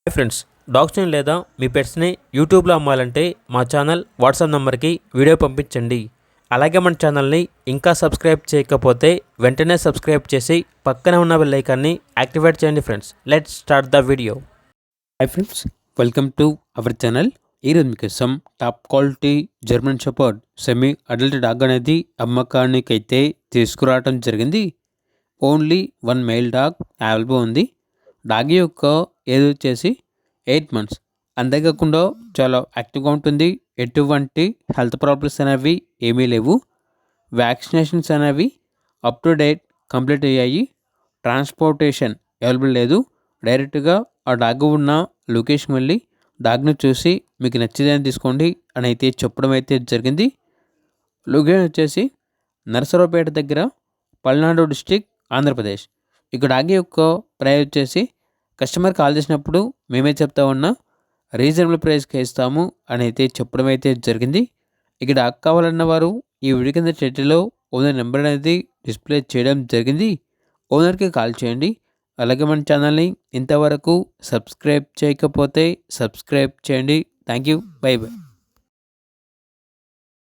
Hi friends, డాగ్స్ని లేదా మీ పెట్స్ని యూట్యూబ్లో అమ్మాలంటే మా ఛానల్ వాట్సాప్ నెంబర్కి వీడియో పంపించండి. అలాగే మన ఛానల్ని ఇంకా సబ్స్క్రైబ్ చేయకపోతే వెంటనే సబ్స్క్రైబ్ చేసి పక్కనే ఉన్న బెల్ ఐకాన్ని యాక్టివేట్ చేయండి. Friends, let's start the video. Hi friends, welcome to our channel. ఈరోజు మీకోసం top quality German shepherd semi adult dog అనేది అమ్మకానికి అయితే తీసుకురావడం జరిగింది. ఓన్లీ 1 మేల్ డాగ్ అవైలబుల్ ఉంది. డాగ్ యొక్క ఏజ్ వచ్చేసి 8 months. అంతేకాకుండా చాలా యాక్టివ్గా ఉంటుంది. ఎటువంటి హెల్త్ ప్రాబ్లమ్స్ అనేవి ఏమీ లేవు. వ్యాక్సినేషన్స్ అనేవి అప్ టు డేట్ కంప్లీట్ అయ్యాయి. ట్రాన్స్పోర్టేషన్ అవైలబుల్ లేదు. డైరెక్ట్గా ఆ డాగ్ ఉన్న లొకేషన్ వెళ్ళి డాగ్ను చూసి మీకు నచ్చిదని తీసుకోండి అని అయితే చెప్పడం అయితే జరిగింది. లొకేషన్ వచ్చేసి నరసరావుపేట దగ్గర, పల్నాడు డిస్టిక్, ఆంధ్రప్రదేశ్. ఇక డాగ్ యొక్క ప్రైస్ వచ్చేసి కస్టమర్ కాల్ చేసినప్పుడు మేమే చెప్తా ఉన్నా రీజనబుల్ ప్రైస్కి ఇస్తాము అని అయితే చెప్పడం అయితే జరిగింది. ఇక డాగ్ కావాలన్న వారు ఈ వీడియో కింద టైటిల్లో ఓనర్ నెంబర్ అనేది డిస్ప్లే చేయడం జరిగింది. ఓనర్కి కాల్ చేయండి. అలాగే మన ఛానల్ని ఇంతవరకు సబ్స్క్రైబ్ చేయకపోతే సబ్స్క్రైబ్ చేయండి. Thank you. By by.